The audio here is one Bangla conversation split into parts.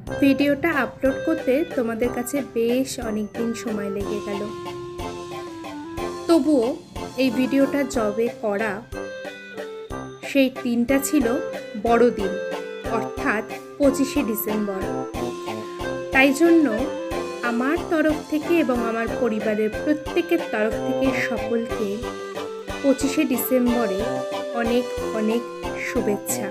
ভিডিওটা আপলোড করতে তোমাদের কাছে বেশ অনেক দিন সময় লেগে গেল। তবুও এই ভিডিওটা যবে করা সেই দিনটা ছিল বড়দিন, অর্থাৎ 25শে ডিসেম্বর। তাই জন্য আমার তরফ থেকে এবং আমার পরিবারের প্রত্যেকের তরফ থেকে সকলকে 25শে ডিসেম্বরে অনেক অনেক শুভেচ্ছা।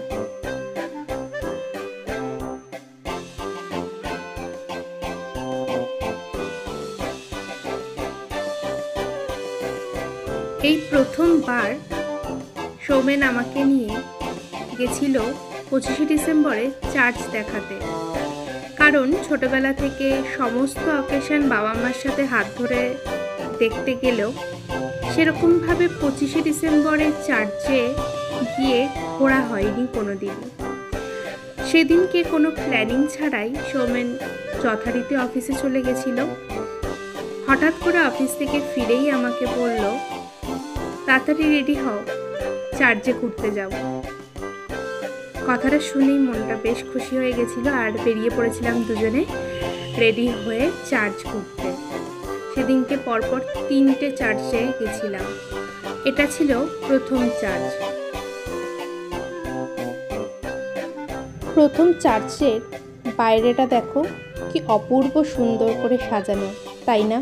এই প্রথমবার সৌমেন আমাকে নিয়ে গেছিল 25শে ডিসেম্বরে চার্চ দেখাতে। কারণ ছোটবেলা থেকে সমস্ত অকেশন বাবা মার সাথে হাত ধরে দেখতে গেলেও সেরকমভাবে 25শে ডিসেম্বরে চার্চে গিয়ে ঘোরা হয়নি কোনোদিন। সেদিনকে কোনো প্ল্যানিং ছাড়াই সৌমেন যথারীতি অফিসে চলে গেছিল। হঠাৎ করে অফিস থেকে ফিরেই আমাকে বলল, তাড়াতাড়ি রেডি হও, চার্চে ঘুরতে যাব। কথাটা শুনেই মনটা বেশ খুশি হয়ে গেছিল আর বেরিয়ে পড়েছিলাম দুজনে রেডি হয়ে চার্চ ঘুরতে। সেদিনকে পরপর 3টে চার্চে গেছিলাম। এটা ছিল প্রথম চার্চ। প্রথম চার্চের বাইরেটা দেখো কি অপূর্ব সুন্দর করে সাজানো, তাই না?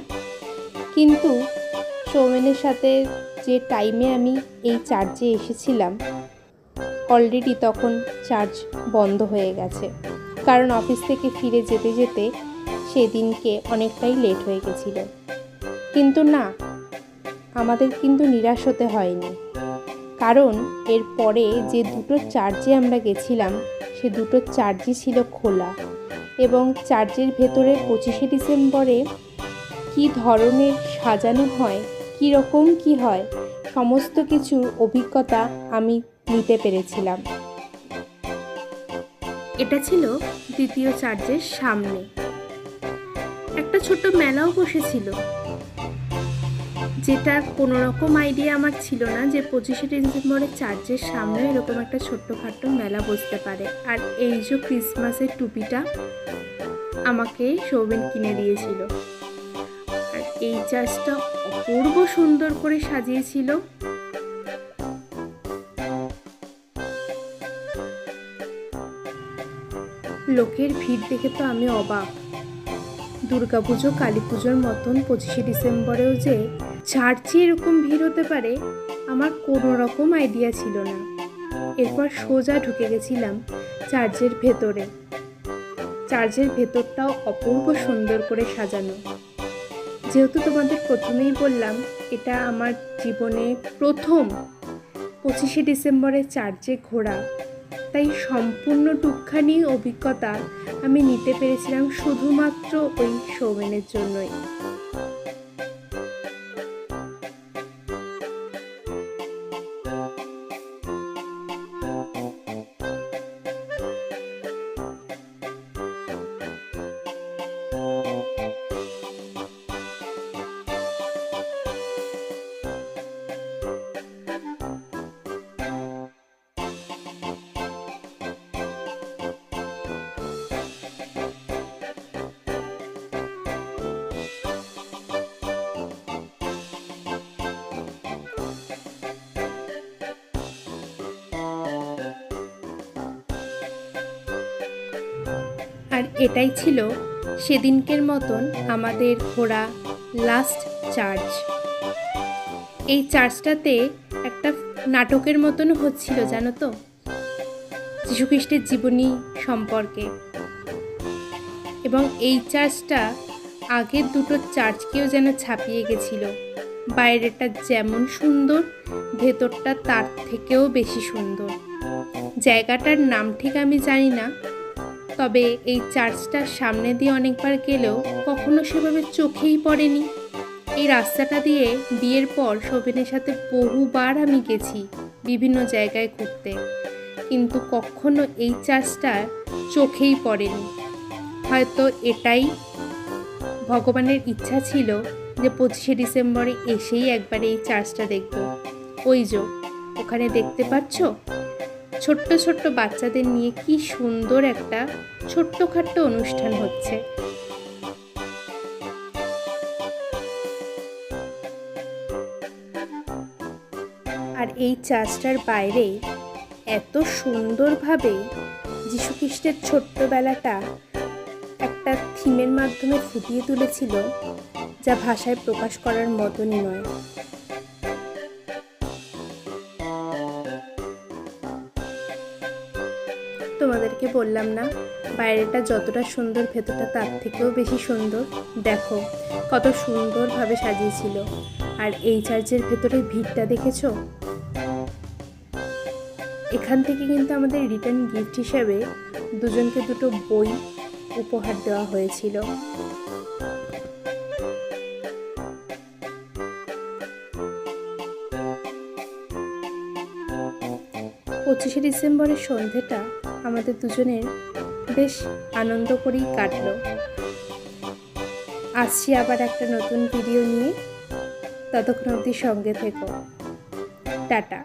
কিন্তু সৌমেনের সাথে যে টাইমে আমি এই চার্চে এসেছিলাম অলরেডি তখন চার্চ বন্ধ হয়ে গেছে। কারণ অফিস থেকে ফিরে যেতে যেতে সেদিনকে অনেকটাই লেট হয়ে গেছিল। কিন্তু না, আমাদের কিন্তু নিরাশ হতে হয়নি। কারণ এরপরে যে দুটো চার্চে আমরা গেছিলাম সে দুটো চার্চই ছিল খোলা, এবং চার্চের ভেতরে 25শে ডিসেম্বরে কী ধরনের সাজানো হয়, কী রকম কী হয়, সমস্ত কিছুর অভিজ্ঞতা আমি নিতে পেরেছিলাম। এটা ছিল দ্বিতীয় চার্চের সামনে। একটা ছোট্ট মেলাও বসেছিল, যেটার কোনো রকম আইডিয়া আমার ছিল না যে 25শে ডিসেম্বরে চার্চের সামনে এরকম একটা ছোট্টখাট্টো মেলা বসতে পারে। আর এই যে ক্রিসমাসের টুপিটা আমাকে সৌমেন কিনে দিয়েছিল। আর এই চার্চটা অপূর্ব সুন্দর করে সাজিয়েছিল। লোকের ভিড় দেখে তো আমি অবাক। দুর্গাপুজো, কালী পুজোর মতন 25শে ডিসেম্বরেও যে চার্চে এরকম ভিড় হতে পারে আমার কোনো রকম আইডিয়া ছিল না। এরপর সোজা ঢুকে গেছিলাম চার্চের ভেতরে। চার্চের ভেতরটাও অপূর্ব সুন্দর করে সাজানো। যেহেতু তোমাদের প্রথমেই বললাম এটা আমার জীবনে প্রথম 25শে ডিসেম্বরে চার্চে ঘোরা, তাই সম্পূর্ণটুকখানি অভিজ্ঞতা আমি নিতে পেরেছিলাম শুধুমাত্র ওই সৌমেনের জন্যই। আর এটাই ছিল সেদিনকের মতন আমাদের ঘোরা লাস্ট চার্চ। এই চার্চটাতে একটা নাটকের মতন হচ্ছিল, জানো তো, যীশুখ্রিস্টের জীবনী সম্পর্কে। এবং এই চার্চটা আগের দুটো চার্চকেও যেন ছাপিয়ে গেছিল। বাইরেটা যেমন সুন্দর, ভেতরটা তার থেকেও বেশি সুন্দর। জায়গাটার নাম ঠিক আমি জানি না, তবে এই চার্চটার সামনে দিয়ে অনেকবার গেলেও কখনো সেভাবে চোখেই পড়েনি। এই রাস্তাটা দিয়ে বিয়ের পর সৌমেনের সাথে বহুবার আমি গেছি বিভিন্ন জায়গায় ঘুরতে, কিন্তু কখনো এই চার্চটা চোখেই পড়েনি। হয়তো এটাই ভগবানের ইচ্ছা ছিল যে 25শে ডিসেম্বরে এসেই একবার এই চার্চটা দেখব। ওই যে ওখানে দেখতে পাচ্ছ ছোট্ট ছোট্ট বাচ্চাদের নিয়ে কি সুন্দর একটা ছোট্টখাট্ট অনুষ্ঠান হচ্ছে। আর এই চার্চটার বাইরে এত সুন্দরভাবে যীশুখ্রিস্টের ছোট্টবেলাটা একটা থিমের মাধ্যমে ফুটিয়ে তুলেছিল, যা ভাষায় প্রকাশ করার মতনই নয়। তোমাদেরকে বললাম না, বাইরেটা যতটা সুন্দর ভেতরটা তার থেকেও বেশি সুন্দর। দেখো কত সুন্দরভাবে সাজিয়েছিল। আর এই চার্চের ভেতরে ভিড়টা দেখেছো? এখান থেকে কিন্তু আমাদের রিটার্ন গিফট হিসেবে দুজনকে দুটো বই উপহার দেওয়া হয়েছিল। 25শে ডিসেম্বরের সন্ধেটা আমাদের দুজনের বেশ আনন্দ করেই কাটলো। আসছি আবার একটা নতুন ভিডিও নিয়ে, ততক্ষণ অবধি সঙ্গে থেকো। টাটা।